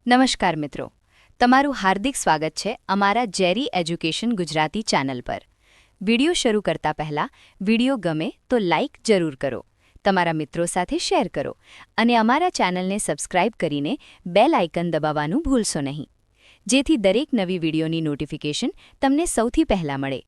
નમસ્કાર મિત્રો, તમારું હાર્દિક સ્વાગત છે અમારા જેરી એજ્યુકેશન ગુજરાતી ચેનલ પર. વિડિયો શરૂ કરતા પહેલા વિડિયો ગમે તો લાઇક જરૂર કરો, તમારા મિત્રો સાથે શેર કરો અને અમારા ચેનલને સબસ્ક્રાઇબ કરીને બેલ આઇકન દબાવવાનું ભૂલશો નહીં, જેથી દરેક નવી વિડિયોની નોટિફિકેશન તમને સૌથી પહેલા મળે.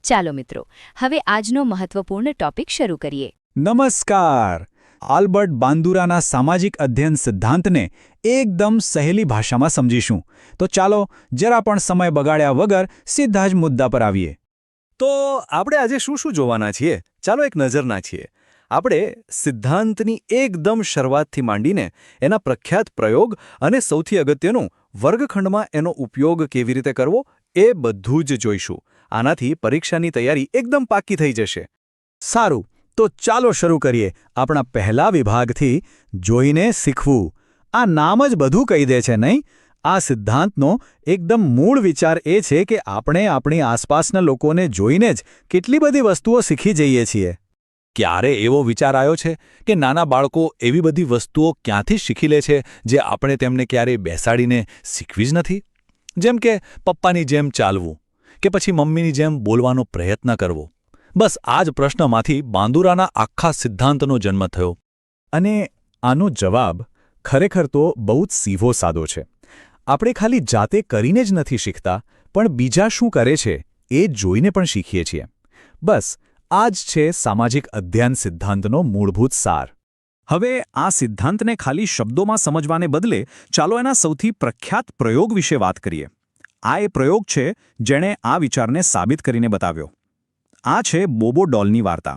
ચાલો મિત્રો, હવે આજનો મહત્વપૂર્ણ ટોપિક શરૂ કરીએ. નમસ્કાર. આલ્બર્ટ બાંદુરાના સામાજિક અધ્યયન સિદ્ધાંતને એકદમ સહેલી ભાષામાં સમજીશું. તો ચાલો જરા પણ સમય બગાડ્યા વગર સીધા જ મુદ્દા પર આવીએ. તો આપણે આજે શું જોવાના છીએ? ચાલો એક નજર નાખીએ. આપણે સિદ્ધાંતની એકદમ શરૂઆતથી માંડીને એના પ્રખ્યાત પ્રયોગ અને સૌથી અગત્યનું વર્ગખંડમાં એનો ઉપયોગ કેવી રીતે કરવો એ બધું જ જોઈશું. આનાથી પરીક્ષાની તૈયારી એકદમ પાક્કી થઈ જશે. સારું, તો ચાલો શરૂ કરીએ આપણા પહેલા વિભાગથી, જોઈને શીખવું. આ નામ જ બધું કહી દે છે, નહીં? આ સિદ્ધાંતનો એકદમ મૂળ વિચાર એ છે કે આપણે આપણી આસપાસના લોકોને જોઈને જ કેટલી બધી વસ્તુઓ શીખી જઈએ છીએ. ક્યારે એવો વિચાર આવ્યો છે કે નાના બાળકો એવી બધી વસ્તુઓ ક્યાંથી શીખી લે છે જે આપણે તેમને ક્યારેય બેસાડીને શીખવી જ નથી? જેમ કે પપ્પાની જેમ ચાલવું કે પછી મમ્મીની જેમ બોલવાનો પ્રયત્ન કરવો. બસ આ જ પ્રશ્નમાંથી બાંદુરાના આખા સિદ્ધાંતનો જન્મ થયો. અને આનો જવાબ ખરેખર તો બહુ જ સીધો સાદો છે. આપણે ખાલી જાતે કરીને જ નથી શીખતા, પણ બીજા શું કરે છે એ જોઈને પણ શીખીએ છીએ. બસ આ જ છે સામાજિક અધ્યયન સિદ્ધાંતનો મૂળભૂત સાર. હવે આ સિદ્ધાંતને ખાલી શબ્દોમાં સમજવાને બદલે ચાલો એના સૌથી પ્રખ્યાત પ્રયોગ વિશે વાત કરીએ. આ એ પ્રયોગ છે જેણે આ વિચારને સાબિત કરીને બતાવ્યો. આ છે બોબો ડોલની વાર્તા.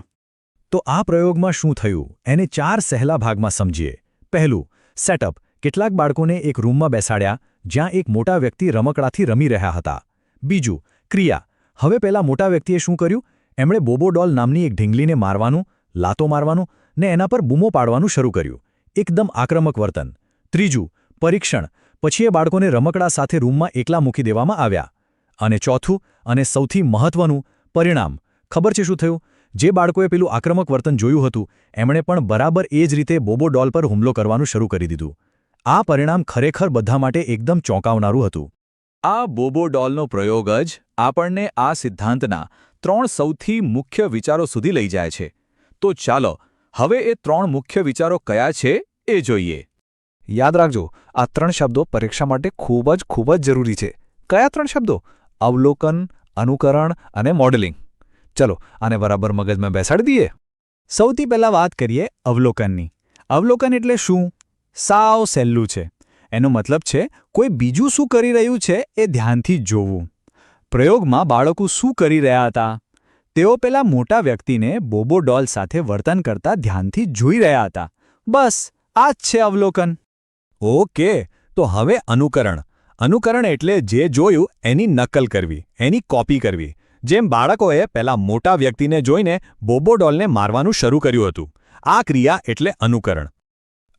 તો આ પ્રયોગમાં શું થયું એને 4 સહેલા ભાગમાં સમજીએ. પહેલું, સેટઅપ. કેટલાક બાળકોને એક રૂમમાં બેસાડ્યા જ્યાં એક મોટા વ્યક્તિ રમકડાથી રમી રહ્યા હતા. બીજું, ક્રિયા. હવે પેલા મોટા વ્યક્તિએ શું કર્યું? એમણે બોબો ડોલ નામની એક ઢીંગલીને મારવાનું, લાતો મારવાનું ને એના પર બૂમો પાડવાનું શરૂ કર્યું. એકદમ આક્રમક વર્તન. ત્રીજું, પરીક્ષણ. પછી એ બાળકોને રમકડા સાથે રૂમમાં એકલા મૂકી દેવામાં આવ્યા. અને ચોથું અને સૌથી મહત્વનું, પરિણામ. ખબર છે શું થયું? જે બાળકોએ પેલું આક્રમક વર્તન જોયું હતું એમણે પણ બરાબર એ જ રીતે બોબો ડોલ પર હુમલો કરવાનું શરૂ કરી દીધું. આ પરિણામ ખરેખર બધા માટે એકદમ ચોંકાવનારું હતું. આ બોબો ડોલનો પ્રયોગ જ આપણને આ સિદ્ધાંતના 3 સૌથી મુખ્ય વિચારો સુધી લઈ જાય છે. તો ચાલો હવે એ 3 મુખ્ય વિચારો કયા છે એ જોઈએ. યાદ રાખજો, આ 3 શબ્દો પરીક્ષા માટે ખૂબ જ જરૂરી છે. કયા 3 શબ્દો? અવલોકન, અનુકરણ અને મોડેલિંગ. ચલો આને બરાબર મગજમાં બેસાડી દઈએ. સૌથી પહેલા વાત કરીએ અવલોકનની. અવલોકન એટલે શું? સાવ સહેલું છે. એનો મતલબ છે કોઈ બીજું શું કરી રહ્યું છે એ ધ્યાનથી જોવું. પ્રયોગમાં બાળકો શું કરી રહ્યા હતા? તેઓ પેલા મોટા વ્યક્તિને બોબો ડોલ સાથે વર્તન કરતા ધ્યાનથી જોઈ રહ્યા હતા. બસ આ જ છે અવલોકન. ઓકે, તો હવે અનુકરણ. અનુકરણ એટલે જે જોયું એની નકલ કરવી, એની કોપી કરવી. જેમ બાળકોએ પેલા મોટા વ્યક્તિને જોઈને બોબો ડોલને મારવાનું શરૂ કર્યું હતું. આ ક્રિયા એટલે અનુકરણ.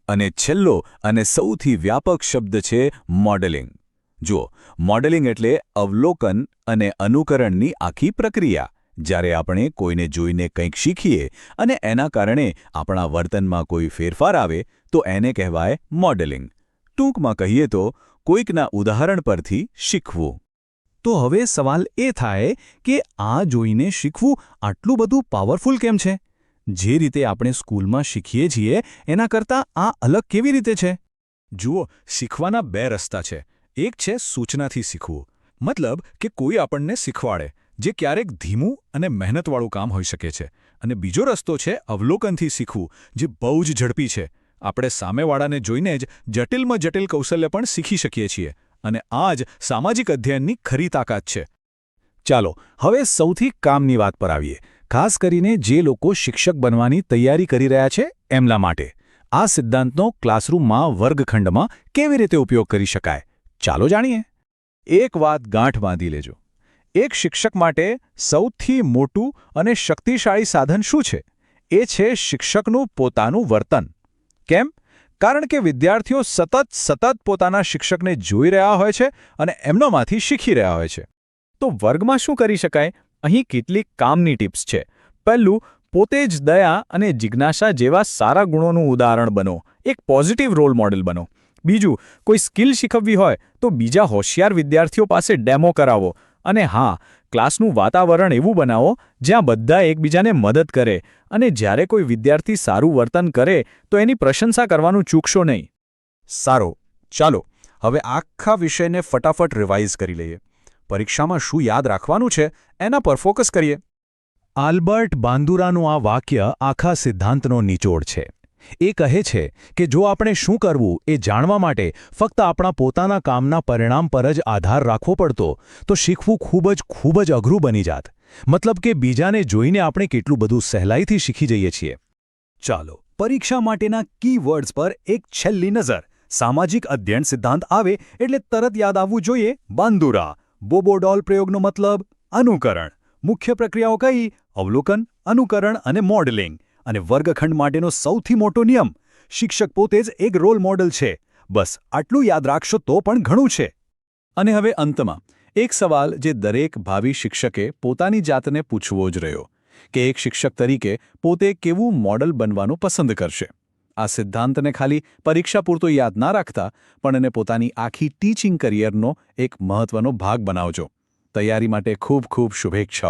અને છેલ્લો અને સૌથી વ્યાપક શબ્દ છે મોડેલિંગ. જુઓ, મોડેલિંગ એટલે અવલોકન અને અનુકરણની આખી પ્રક્રિયા. જ્યારે આપણે કોઈને જોઈને કંઈક શીખીએ અને એના કારણે આપણા વર્તનમાં કોઈ ફેરફાર આવે તો એને કહેવાય મોડેલિંગ. ટૂંકમાં કહીએ તો કોઈકના ઉદાહરણ પરથી શીખવું. તો હવે સવાલ એ થાય કે આ જોઈને શીખવું આટલું બધું પાવરફુલ કેમ છે? જે રીતે આપણે સ્કૂલમાં શીખીએ છીએ એના કરતાં આ અલગ કેવી રીતે છે? જુઓ, શીખવાના 2 રસ્તા છે. એક છે સૂચનાથી શીખવું, મતલબ કે કોઈ આપણને શીખવાડે, જે ક્યારેક ધીમું અને મહેનતવાળું કામ હોઈ શકે છે. અને બીજો રસ્તો છે અવલોકનથી શીખવું, જે બહુ જ ઝડપી છે. આપણે સામેવાળાને જોઈને જ જટિલમાં જટિલ કૌશલ્ય પણ શીખી શકીએ છીએ. અને આ જ સામાજિક અધ્યયનની ખરી તાકાત છે. ચાલો હવે સૌથી કામની વાત પર આવીએ, ખાસ કરીને જે લોકો શિક્ષક બનવાની તૈયારી કરી રહ્યા છે એમના માટે. આ સિદ્ધાંતનો ક્લાસરૂમમાં, વર્ગખંડમાં કેવી રીતે ઉપયોગ કરી શકાય? ચાલો જાણીએ. એક વાત ગાંઠ બાંધી લેજો. એક શિક્ષક માટે સૌથી મોટું અને શક્તિશાળી સાધન શું છે? એ છે શિક્ષકનું પોતાનું વર્તન. કેમ? કારણ કે વિદ્યાર્થીઓ સતત પોતાના શિક્ષકને જોઈ રહ્યા હોય છે અને એમનામાંથી શીખી રહ્યા હોય છે. તો વર્ગમાં શું કરી શકાય? અહીં કેટલીક કામની ટિપ્સ છે. પહેલું, પોતે જ દયા અને જિજ્ઞાસા જેવા સારા ગુણોનું ઉદાહરણ બનો. એક પોઝિટિવ રોલ મોડેલ બનો. બીજું, કોઈ સ્કિલ શીખવવી હોય તો બીજા હોશિયાર વિદ્યાર્થીઓ પાસે ડેમો કરાવો. અને હા, ક્લાસનું વાતાવરણ એવું બનાવો જ્યાં બધા એકબીજાને મદદ કરે અને જ્યારે કોઈ વિદ્યાર્થી સારું વર્તન કરે તો એની પ્રશંસા કરવાનું ચૂકશો નહીં. સારો, ચાલો હવે આખા વિષયને ફટાફટ રિવાઇઝ કરી લઈએ. પરીક્ષામાં શું યાદ રાખવાનું છે એના પર ફોકસ કરીએ. આલ્બર્ટ બાંદુરાનું આ વાક્ય આખા સિદ્ધાંતનો નિચોડ છે. એ કહે છે કે જો આપણે શું કરવું એ જાણવા માટે ફક્ત આપણા પોતાના કામના પરિણામ પર જ આધાર રાખવો પડતો તો શીખવું ખૂબ જ અઘરું બની જાત. મતલબ કે બીજાને જોઈને આપણે કેટલું બધું સહેલાઈથી શીખી જઈએ છીએ. ચાલો પરીક્ષા માટેના કીવર્ડ્સ પર એક છેલ્લી નજર. સામાજિક અધ્યયન સિદ્ધાંત આવે એટલે તરત યાદ આવવું જોઈએ બાંદુરા. બોબોડોલ પ્રયોગનો મતલબ અનુકરણ. મુખ્ય પ્રક્રિયાઓ કઈ? અવલોકન, અનુકરણ અને મોડેલિંગ. અને વર્ગખંડ માટેનો સૌથી મોટો નિયમ, શિક્ષક પોતે જ એક રોલ મોડેલ છે. બસ આટલું યાદ રાખશો તો પણ ઘણું છે. અને હવે અંતમાં એક સવાલ જે દરેક ભાવિ શિક્ષકે પોતાની જાતને પૂછવો જ રહ્યો કે એક શિક્ષક તરીકે પોતે કેવું મોડલ બનવાનું પસંદ કરશે. આ સિદ્ધાંતને ખાલી પરીક્ષા પૂરતો યાદ ના રાખતા પણ એને પોતાની આખી ટીચિંગ કરિયરનો એક મહત્વનો ભાગ બનાવજો. તૈયારી માટે ખૂબ ખૂબ શુભેચ્છાઓ.